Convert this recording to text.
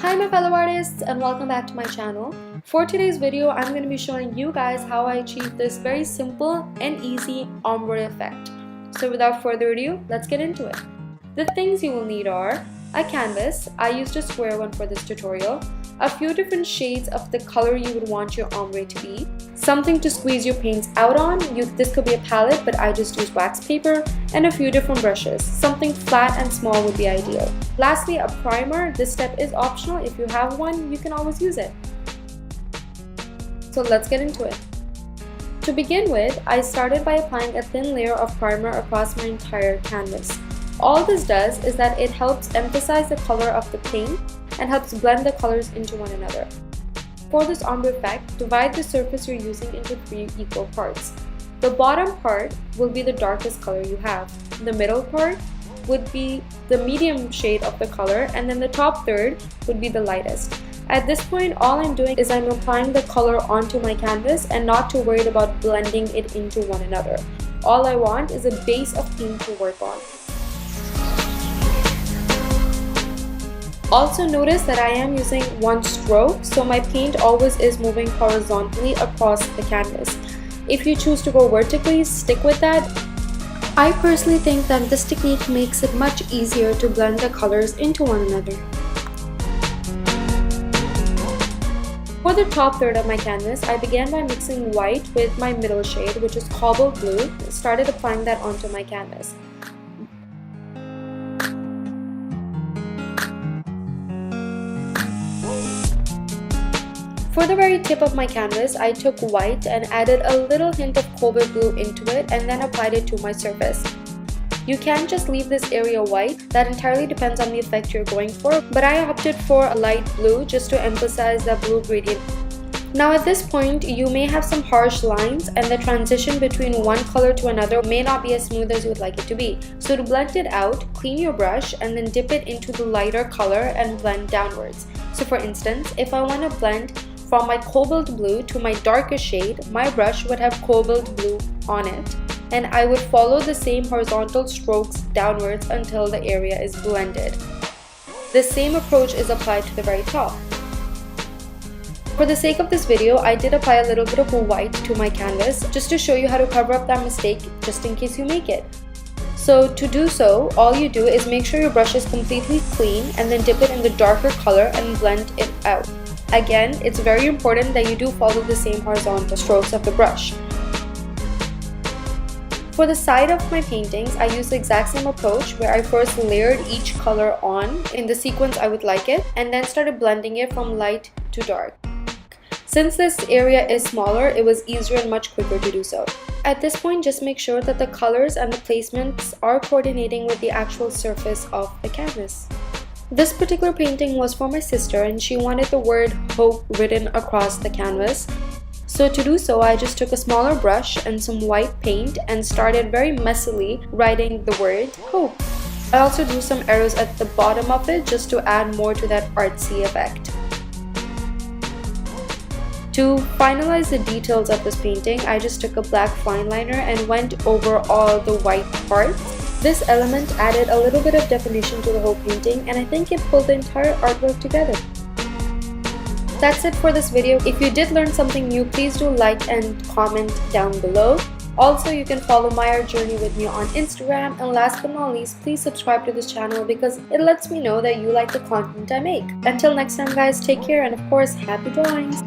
Hi my fellow artists, and welcome back to my channel. For today's video, I'm going to be showing you guys how I achieved this very simple and easy ombre effect. So without further ado, let's get into it. The things you will need are a canvas. I used a square one for this tutorial, a few different shades of the color you would want your ombre to be, something to squeeze your paints out on. This could be a palette, but I just use wax paper, and a few different brushes. Something flat and small would be ideal. Lastly, a primer. This step is optional. If you have one, you can always use it. So let's get into it. To begin with, I started by applying a thin layer of primer across my entire canvas. All this does is that it helps emphasize the color of the paint and helps blend the colors into one another. For this ombre effect, divide the surface you're using into 3 equal parts. The bottom part will be the darkest color you have. The middle part would be the medium shade of the color, and then the top third would be the lightest. At this point, all I'm doing is I'm applying the color onto my canvas and not too worried about blending it into one another. All I want is a base of paint to work on. Also notice that I am using one stroke, so my paint always is moving horizontally across the canvas. If you choose to go vertically, stick with that. I personally think that this technique makes it much easier to blend the colors into one another. For the top third of my canvas, I began by mixing white with my middle shade, which is cobalt blue. Started applying that onto my canvas. For the very tip of my canvas, I took white and added a little hint of cobalt blue into it and then applied it to my surface. You can just leave this area white, that entirely depends on the effect you're going for, but I opted for a light blue just to emphasize that blue gradient. Now at this point, you may have some harsh lines and the transition between one color to another may not be as smooth as you would like it to be. So to blend it out, clean your brush and then dip it into the lighter color and blend downwards. So for instance, if I want to blend from my cobalt blue to my darker shade, my brush would have cobalt blue on it, and I would follow the same horizontal strokes downwards until the area is blended. The same approach is applied to the very top. For the sake of this video, I did apply a little bit of white to my canvas just to show you how to cover up that mistake just in case you make it. So to do so, all you do is make sure your brush is completely clean and then dip it in the darker color and blend it out. Again, it's very important that you do follow the same horizontal strokes of the brush. For the side of my paintings, I use the exact same approach where I first layered each color on in the sequence I would like it and then started blending it from light to dark. Since this area is smaller, it was easier and much quicker to do so. At this point, just make sure that the colors and the placements are coordinating with the actual surface of the canvas. This particular painting was for my sister and she wanted the word hope written across the canvas. So to do so, I just took a smaller brush and some white paint and started very messily writing the word hope. I also drew some arrows at the bottom of it just to add more to that artsy effect. To finalize the details of this painting, I just took a black fine liner and went over all the white parts. This element added a little bit of definition to the whole painting, and I think it pulled the entire artwork together. That's it for this video. If you did learn something new, please do like and comment down below. Also, you can follow my art journey with me on Instagram, and last but not least, please subscribe to this channel because it lets me know that you like the content I make. Until next time guys, take care and of course, happy drawings!